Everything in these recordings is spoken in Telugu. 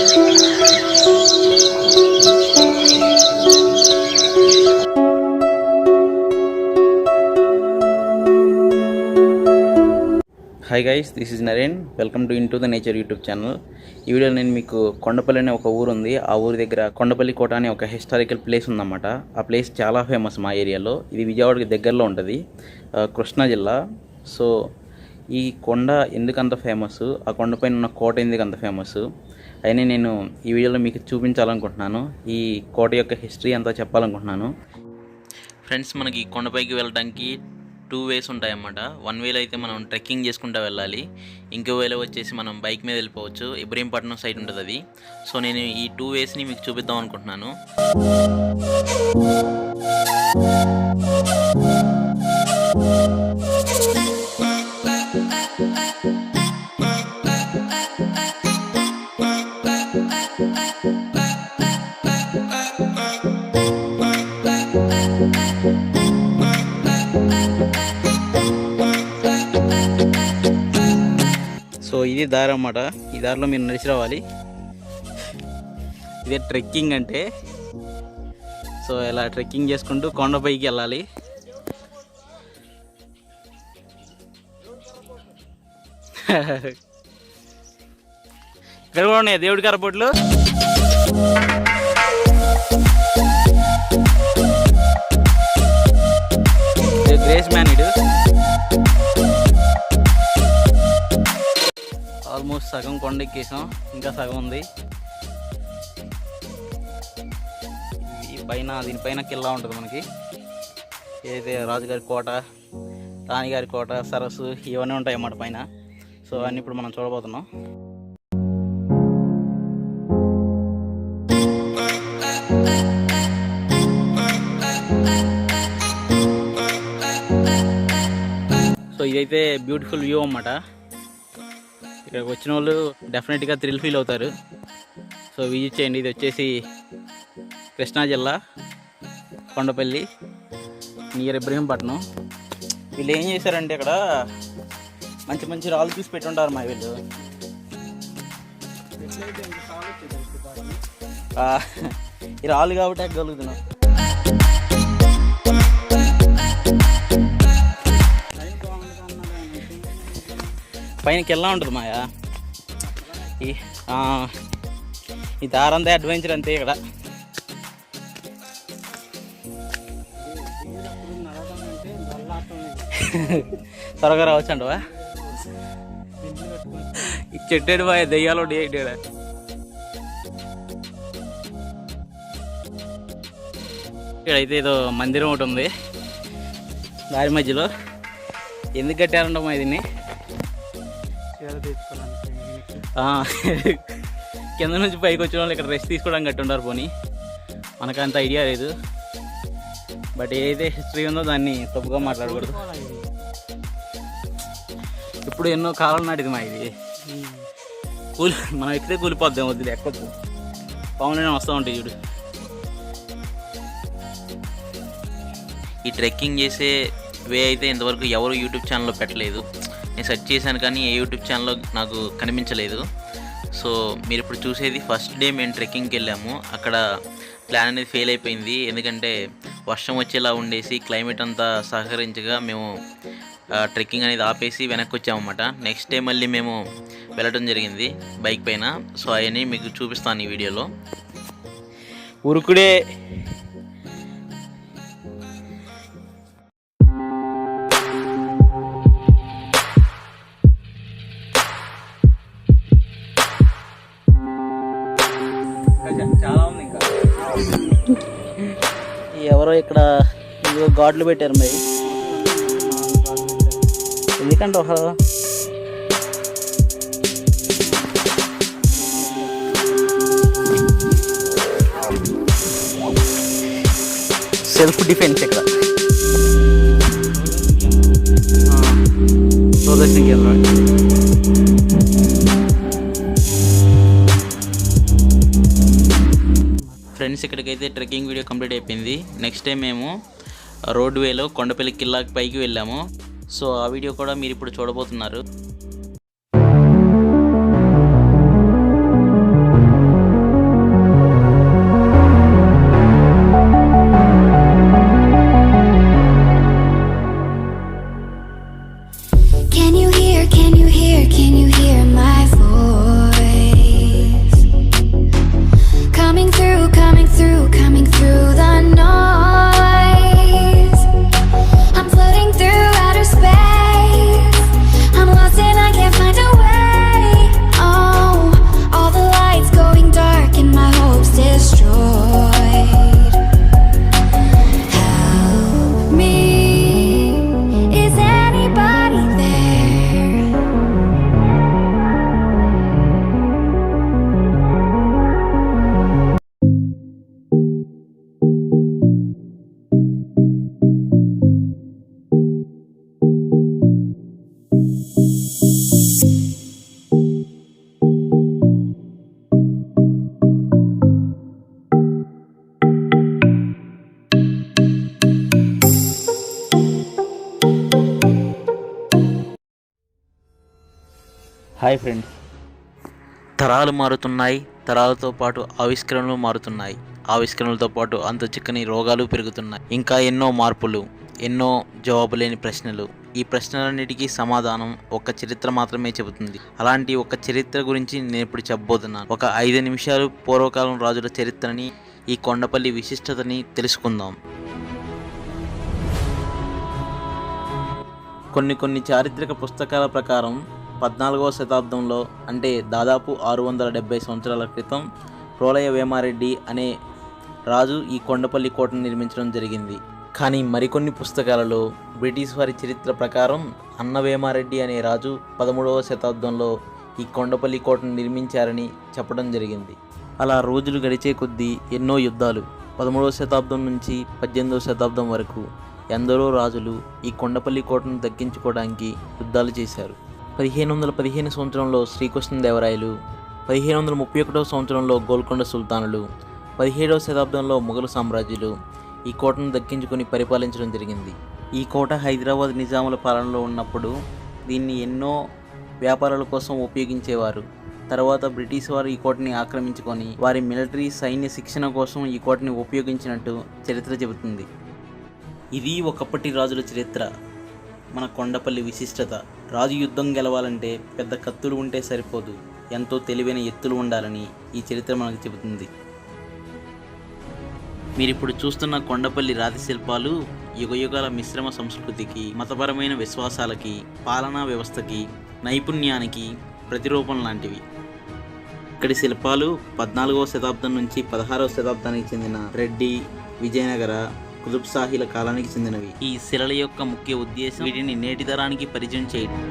Hi guys, this is Naren. Welcome to into the nature YouTube channel. ఈ వీడియోలో నేను మీకు కొండపల్లి అనే ఒక ఊరు ఉంది. ఆ ఊరి దగ్గర కొండపల్లి కోట అనే ఒక హిస్టారికల్ ప్లేస్ ఉందన్నమాట. ఆ ప్లేస్ చాలా ఫేమస్ మా ఏరియాలో. ఇది విజయవాడకి దగ్గరలో ఉంటుంది, కృష్ణా జిల్లా. సో ఈ కొండ ఎందుకంత ఫేమస్, ఆ కొండపైన ఉన్న కోట ఎందుకు అంత ఫేమస్ అయినా నేను ఈ వీడియోలో మీకు చూపించాలనుకుంటున్నాను. ఈ కోట యొక్క హిస్టరీ అంతా చెప్పాలనుకుంటున్నాను. ఫ్రెండ్స్, మనకి కొండపైకి వెళ్ళడానికి 2 వేస్ ఉంటాయన్నమాట. 1 వేలో అయితే మనం ట్రెక్కింగ్ చేసుకుంటూ వెళ్ళాలి. ఇంకో వేలో వచ్చేసి మనం బైక్ మీద వెళ్ళిపోవచ్చు. ఇబ్రహీంపట్నం సైడ్ ఉంటుంది అది. సో నేను ఈ 2 వేస్ని మీకు చూపిద్దాం అనుకుంటున్నాను. సో ఇది దారి అన్నమాట. ఈ దారిలో మీరు నడిచి రావాలి. ఇదే ట్రెక్కింగ్ అంటే. సో ఇలా ట్రెక్కింగ్ చేసుకుంటూ కొండపైకి వెళ్ళాలి. ఇక్కడ కూడా ఉన్నాయి దేవుడి కరపోట్లు. గ్రేస్ మ్యాన్ ఇడు. ఆల్మోస్ట్ సగం కొండ ఎక్కేసాం, ఇంకా సగం ఉంది. ఈ పైన దీనిపైన కిల్లా ఉంటుంది మనకి. ఏదైతే రాజుగారి కోట, రాణిగారి కోట, సరస్సు ఇవన్నీ ఉంటాయి అన్నమాట పైన. సో అన్నీ ఇప్పుడు మనం చూడబోతున్నాం. సో ఇదైతే బ్యూటిఫుల్ వ్యూ అన్నమాట. ఇక్కడికి వచ్చిన వాళ్ళు డెఫినెట్గా థ్రిల్ ఫీల్ అవుతారు. సో విజిట్ చేయండి. ఇది వచ్చేసి కృష్ణా జిల్లా, కొండపల్లి, నియర్ ఇబ్రహీంపట్నం. వీళ్ళు ఏం చేశారంటే ఇక్కడ మంచి మంచి రాళ్ళు చూసి పెట్టుంటారు మా వీళ్ళు. ఈ రాళ్ళు కాబట్టి ఎక్కగలుగుతున్నాం. పైనకి వెళ్ళా ఉంటుంది మాయా. ఈ దారంతా అడ్వెంచర్ అంతే. ఇక్కడ త్వరగా రావచ్చు అంటవా? ఈ చెట్టేడు బాయ్ దెయ్యాలు ఇక్కడ. ఇక్కడైతే ఏదో మందిరం ఒకటి ఉంది దారి మధ్యలో. ఎందుకు కట్టారంటమ్మా దీన్ని? కింద నుంచి పైకి వచ్చిన వాళ్ళు ఇక్కడ రెస్ట్ తీసుకోవడానికి కట్టుంటారు. పోనీ మనకంత ఐడియా లేదు. బట్ ఏదైతే హిస్టరీ ఉందో దాన్ని తప్పుగా మాట్లాడకూడదు. ఇప్పుడు ఎన్నో కాలం నాటిది మా ఇది. మనం ఎక్కితే కూలిపోద్దాం, వద్దులే ఎక్కొద్దు. పాములైనా వస్తూ ఉంటాయి చూడు. ఈ ట్రెక్కింగ్ చేసే వే అయితే ఇంతవరకు ఎవరు యూట్యూబ్ ఛానల్లో పెట్టలేదు. నేను సెర్చ్ చేశాను కానీ ఏ యూట్యూబ్ ఛానల్లో నాకు కనిపించలేదు. సో మీరు ఇప్పుడు చూసేది ఫస్ట్ డే మేము ట్రెక్కింగ్కి వెళ్ళాము. అక్కడ ప్లాన్ అనేది ఫెయిల్ అయిపోయింది. ఎందుకంటే వర్షం వచ్చేలా ఉండేసి క్లైమేట్ అంతా సహకరించగా మేము ట్రెక్కింగ్ అనేది ఆపేసి వెనక్కి వచ్చామన్నమాట. నెక్స్ట్ డే మళ్ళీ మేము వెళ్ళడం జరిగింది బైక్ పైన. సో అవన్నీ మీకు చూపిస్తాను ఈ వీడియోలో. ఉరుకుడే చాలా ఉంది. ఇంకా ఎవరో ఇక్కడ గాడ్లు పెట్టారు. మరి ఎందుకంటే ఒక సెల్ఫ్ డిఫెన్స్ ఇక్కడ. ప్రదర్శనకి వెళ్ళాలి. ఫ్రెండ్స్, ఇక్కడికైతే ట్రెక్కింగ్ వీడియో కంప్లీట్ అయిపోయింది. నెక్స్ట్ డే మేము రోడ్ వేలో కొండపల్లి కిల్లాకి పైకి వెళ్ళాము. సో ఆ వీడియో కూడా మీరు ఇప్పుడు చూడబోతున్నారు. Hi friends. తరాలు మారుతున్నాయి, తరాలతో పాటు ఆవిష్కరణలు మారుతున్నాయి, ఆవిష్కరణలతో పాటు అంతు చిక్కని రోగాలు పెరుగుతున్నాయి. ఇంకా ఎన్నో మార్పులు, ఎన్నో జవాబులేని ప్రశ్నలు. ఈ ప్రశ్నలన్నిటికీ సమాధానం ఒక చరిత్ర మాత్రమే చెబుతుంది. అలాంటి ఒక చరిత్ర గురించి నేను ఇప్పుడు చెప్పబోతున్నాను. ఒక 5 నిమిషాలు పూర్వకాలం రాజుల చరిత్రని, ఈ కొండపల్లి విశిష్టతని తెలుసుకుందాం. కొన్ని చారిత్రక పుస్తకాల ప్రకారం 14వ శతాబ్దంలో, అంటే దాదాపు 670 సంవత్సరాల క్రితం, ప్రోలయ వేమారెడ్డి అనే రాజు ఈ కొండపల్లి కోటను నిర్మించడం జరిగింది. కానీ మరికొన్ని పుస్తకాలలో బ్రిటిష్ వారి చరిత్ర ప్రకారం అన్న వేమారెడ్డి అనే రాజు 13వ శతాబ్దంలో ఈ కొండపల్లి కోటను నిర్మించారని చెప్పడం జరిగింది. అలా రోజులు గడిచే కొద్దీ ఎన్నో యుద్ధాలు, 13వ శతాబ్దం నుంచి 18వ శతాబ్దం వరకు ఎందరో రాజులు ఈ కొండపల్లి కోటను దక్కించుకోవడానికి యుద్ధాలు చేశారు. 1515 సంవత్సరంలో శ్రీకృష్ణదేవరాయలు, 1531 సంవత్సరంలో గోల్కొండ సుల్తానులు, 17వ శతాబ్దంలో మొఘలు సామ్రాజ్యులు ఈ కోటను దక్కించుకొని పరిపాలించడం జరిగింది. ఈ కోట హైదరాబాద్ నిజాముల పాలనలో ఉన్నప్పుడు దీన్ని ఎన్నో వ్యాపారాల కోసం ఉపయోగించేవారు. తర్వాత బ్రిటిష్ వారు ఈ కోటని ఆక్రమించుకొని వారి మిలిటరీ సైన్య శిక్షణ కోసం ఈ కోటని ఉపయోగించినట్టు చరిత్ర చెబుతుంది. ఇది ఒకప్పటి రాజుల చరిత్ర. మన కొండపల్లి విశిష్టత. రాజు యుద్ధం గెలవాలంటే పెద్ద కత్తులు ఉంటే సరిపోదు, ఎంతో తెలివైన ఎత్తులు ఉండాలని ఈ చరిత్ర మనకు చెబుతుంది. మీరిప్పుడు చూస్తున్న కొండపల్లి రాతి శిల్పాలు యుగయుగాల మిశ్రమ సంస్కృతికి, మతపరమైన విశ్వాసాలకి, పాలనా వ్యవస్థకి, నైపుణ్యానికి ప్రతిరూపం లాంటివి. ఇక్కడి శిల్పాలు 14వ శతాబ్దం నుంచి 16వ శతాబ్దానికి చెందిన రెడ్డి, విజయనగర, కుతుబ్షాహీల కాలానికి చెందినవి. ఈ శిలల యొక్క ముఖ్య ఉద్దేశం వీటిని నేటి తరానికి పరిచయం చేయడం.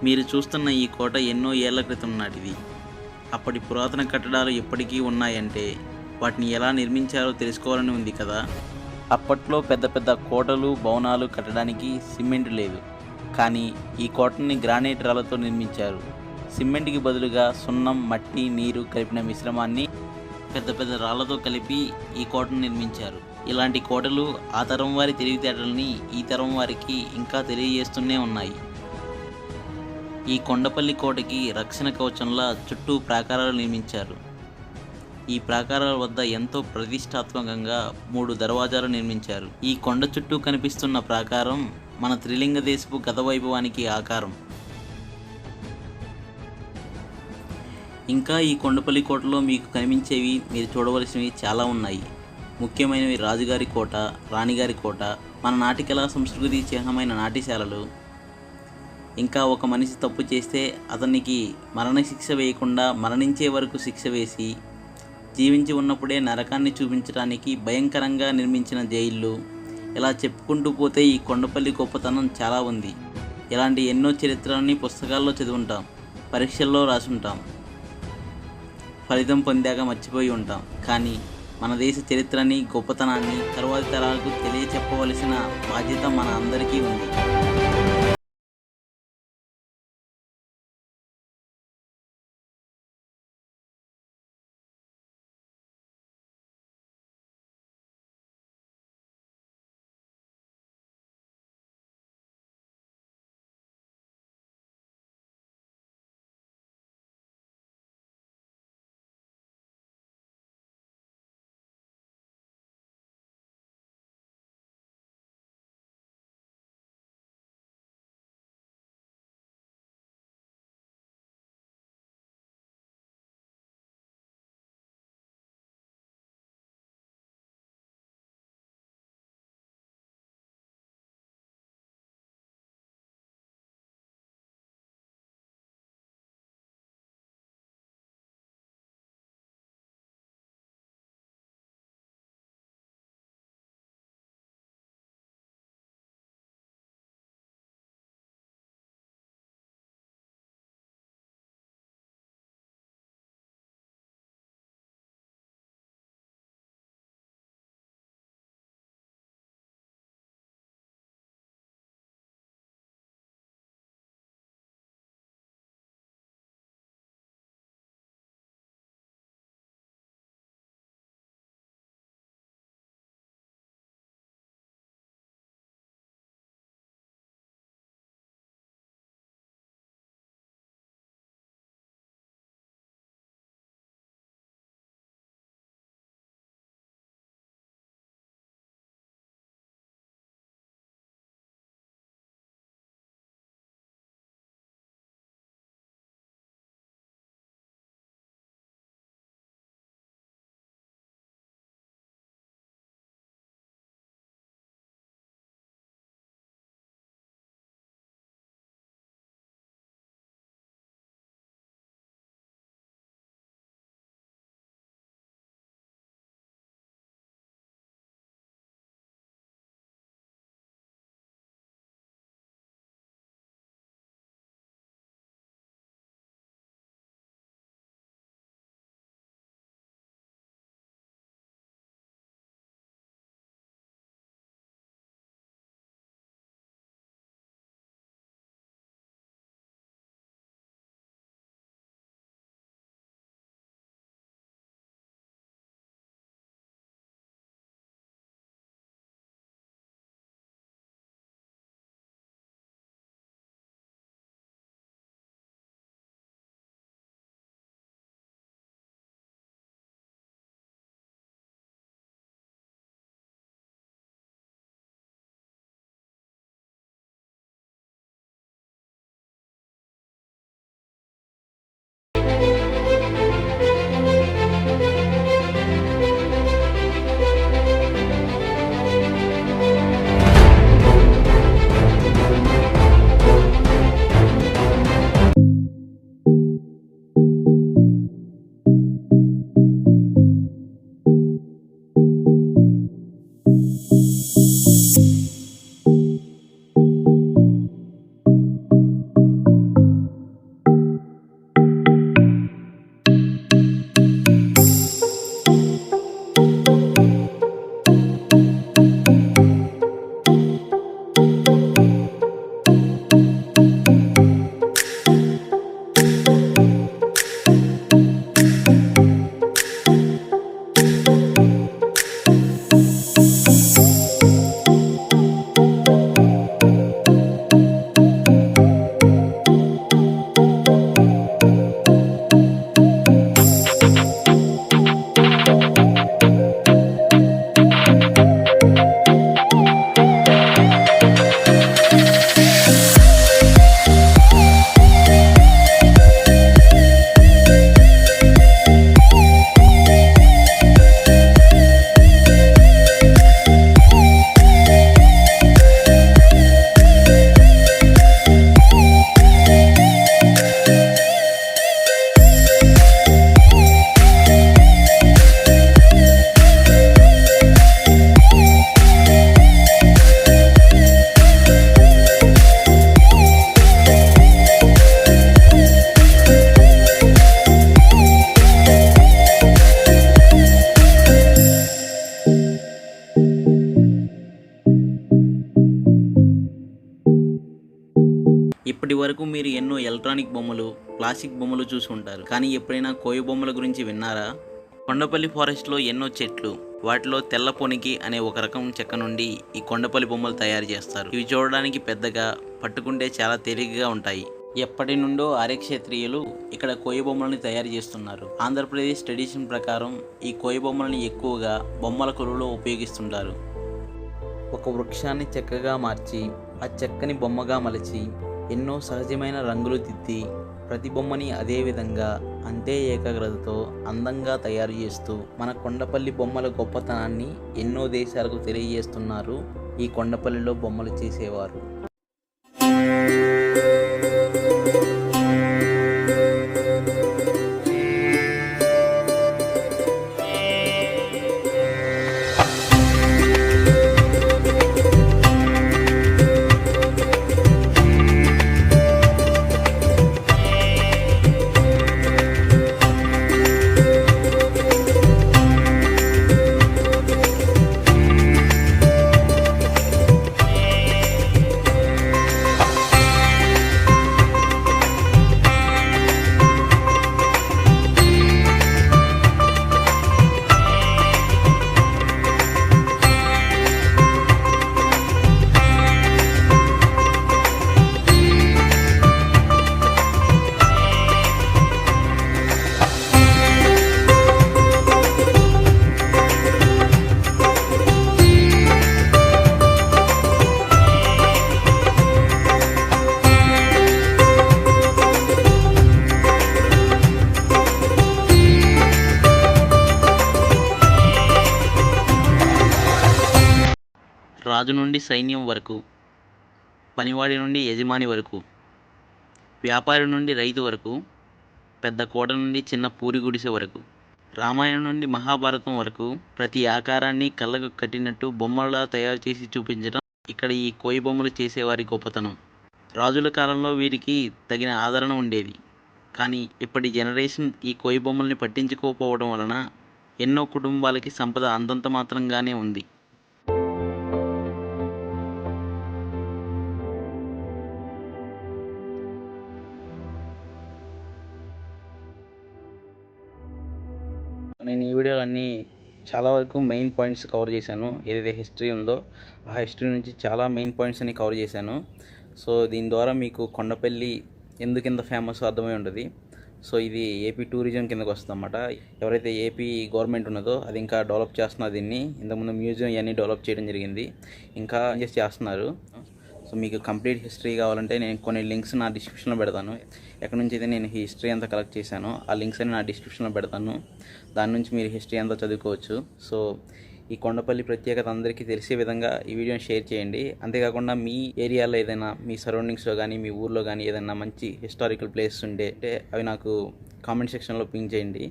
మీరు చూస్తున్న ఈ కోట ఎన్నో ఏళ్ల క్రితం నాటిది. అప్పటి పురాతన కట్టడాలు ఎప్పటికీ ఉన్నాయంటే వాటిని ఎలా నిర్మించారో తెలుసుకోవాలని ఉంది కదా. అప్పట్లో పెద్ద పెద్ద కోటలు, భవనాలు కట్టడానికి సిమెంట్ లేదు. కానీ ఈ కోటని గ్రానైట్ రాళ్లతో నిర్మించారు. సిమెంట్కి బదులుగా సున్నం, మట్టి, నీరు కలిపిన మిశ్రమాన్ని పెద్ద పెద్ద రాళ్లతో కలిపి ఈ కోటను నిర్మించారు. ఇలాంటి కోటలు ఆ తరం వారి తెలివితేటల్ని ఈ తరం వారికి ఇంకా తెలియజేస్తూనే ఉన్నాయి. ఈ కొండపల్లి కోటకి రక్షణ కవచంలా చుట్టూ ప్రాకారాలు నిర్మించారు. ఈ ప్రాకారాల వద్ద ఎంతో ప్రతిష్టాత్మకంగా 3 దర్వాజాలు నిర్మించారు. ఈ కొండ చుట్టూ కనిపిస్తున్న ప్రాకారం మన త్రిలింగ దేశపు గత వైభవానికి ఆకారం. ఇంకా ఈ కొండపల్లి కోటలో మీకు కనిపించేవి, మీరు చూడవలసినవి చాలా ఉన్నాయి. ముఖ్యమైనవి రాజుగారి కోట, రాణిగారి కోట, మన నాటికళా సంస్కృతి చిహ్నమైన నాట్యశాలలు. ఇంకా ఒక మనిషి తప్పు చేస్తే అతనికి మరణశిక్ష వేయకుండా మరణించే వరకు శిక్ష వేసి జీవించి ఉన్నప్పుడే నరకాన్ని చూపించడానికి భయంకరంగా నిర్మించిన జైళ్ళు. ఇలా చెప్పుకుంటూ పోతే ఈ కొండపల్లి గొప్పతనం చాలా ఉంది. ఇలాంటి ఎన్నో చరిత్రలని పుస్తకాల్లో చదువుంటాం, పరీక్షల్లో రాసుంటాం, ఫలితం పొందాక మర్చిపోయి ఉంటాం. కానీ మన దేశ చరిత్రని, గొప్పతనాన్ని తరువాతి తరాలకు తెలియచెప్పవలసిన బాధ్యత మన అందరికీ ఉంది. ఇప్పటి వరకు మీరు ఎన్నో ఎలక్ట్రానిక్ బొమ్మలు, ప్లాస్టిక్ బొమ్మలు చూసి ఉంటారు. కానీ ఎప్పుడైనా కోయి బొమ్మల గురించి విన్నారా? కొండపల్లి ఫారెస్ట్లో ఎన్నో చెట్లు, వాటిలో తెల్ల పొనికి అనే ఒక రకం చెక్క నుండి ఈ కొండపల్లి బొమ్మలు తయారు చేస్తారు. ఇవి చూడడానికి పెద్దగా, పట్టుకుంటే చాలా తేలికగా ఉంటాయి. ఎప్పటి నుండో ఆర్యక్షేత్రీయులు ఇక్కడ కోయి బొమ్మలను తయారు చేస్తున్నారు. ఆంధ్రప్రదేశ్ ట్రెడిషన్ ప్రకారం ఈ కోయి బొమ్మలను ఎక్కువగా బొమ్మల కొలువులో ఉపయోగిస్తుంటారు. ఒక వృక్షాన్ని చెక్కగా మార్చి ఆ చెక్కని బొమ్మగా మలిచి ఎన్నో సహజమైన రంగులు దిద్ది ప్రతి బొమ్మని అదే విధంగా అంతే ఏకాగ్రతతో అందంగా తయారు చేస్తూ మన కొండపల్లి బొమ్మల గొప్పతనాన్ని ఎన్నో దేశాలకు తెలియజేస్తున్నారు ఈ కొండపల్లిలో బొమ్మలు చేసేవారు. రాజు నుండి సైన్యం వరకు, పనివాడి నుండి యజమాని వరకు, వ్యాపారి నుండి రైతు వరకు, పెద్ద కోట నుండి చిన్న పూరి గుడిసె వరకు, రామాయణం నుండి మహాభారతం వరకు ప్రతి ఆకారాన్ని కళ్ళకు కట్టినట్టు బొమ్మలా తయారు చేసి చూపించడం ఇక్కడ ఈ కోయి బొమ్మలు చేసేవారి గొప్పతనం. రాజుల కాలంలో వీరికి తగిన ఆదరణ ఉండేది. కానీ ఇప్పటి జనరేషన్ ఈ కోయి బొమ్మల్ని పట్టించుకోకపోవడం వలన ఎన్నో కుటుంబాలకి సంపద అంతంత మాత్రంగానే ఉంది. నేను ఈ వీడియోలో అన్నీ చాలా వరకు మెయిన్ పాయింట్స్ కవర్ చేశాను. ఏదైతే హిస్టరీ ఉందో ఆ హిస్టరీ నుంచి చాలా మెయిన్ పాయింట్స్ అన్ని కవర్ చేశాను. సో దీని ద్వారా మీకు కొండపల్లి ఎందుకు ఇంత ఫేమస్ అర్థమై ఉంటుంది. సో ఇది ఏపీ టూరిజం కిందకు వస్తుంది అన్నమాట. ఎవరైతే ఏపీ గవర్నమెంట్ ఉన్నదో అది ఇంకా డెవలప్ చేస్తున్నారు. దీన్ని ఇంతకుముందు మ్యూజియం ఇవన్నీ డెవలప్ చేయడం జరిగింది, ఇంకా చేస్తున్నారు. సో మీకు కంప్లీట్ హిస్టరీ కావాలంటే నేను కొన్ని లింక్స్ నా డిస్క్రిప్షన్లో పెడతాను. ఎక్కడి నుంచి అయితే నేను హిస్టరీ అంతా కలెక్ట్ చేశానో ఆ లింక్స్ అని నా డిస్క్రిప్షన్లో పెడతాను. దాని నుంచి మీరు హిస్టరీ అంతా చదువుకోవచ్చు. సో ఈ కొండపల్లి ప్రత్యేకత అందరికీ తెలిసే విధంగా ఈ వీడియోని షేర్ చేయండి. అంతేకాకుండా మీ ఏరియాలో ఏదైనా, మీ సరౌండింగ్స్లో కానీ, మీ ఊర్లో కానీ ఏదైనా మంచి హిస్టారికల్ ప్లేసెస్ ఉంటే అవి నాకు కామెంట్ సెక్షన్లో పింక్ చేయండి.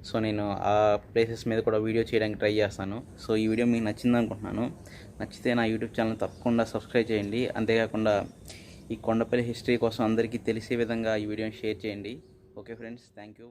సో నేను ఆ ప్లేసెస్ మీద కూడా వీడియో చేయడానికి ట్రై చేస్తాను. సో ఈ వీడియో మీకు నచ్చింది అనుకుంటున్నాను. నచ్చితే నా యూట్యూబ్ ఛానల్ తప్పకుండా సబ్స్క్రైబ్ చేయండి. అంతేకాకుండా ఈ కొండపల్లి హిస్టరీ కోసం అందరికీ తెలిసే విధంగా ఈ వీడియోని షేర్ చేయండి. Okay friends, thank you.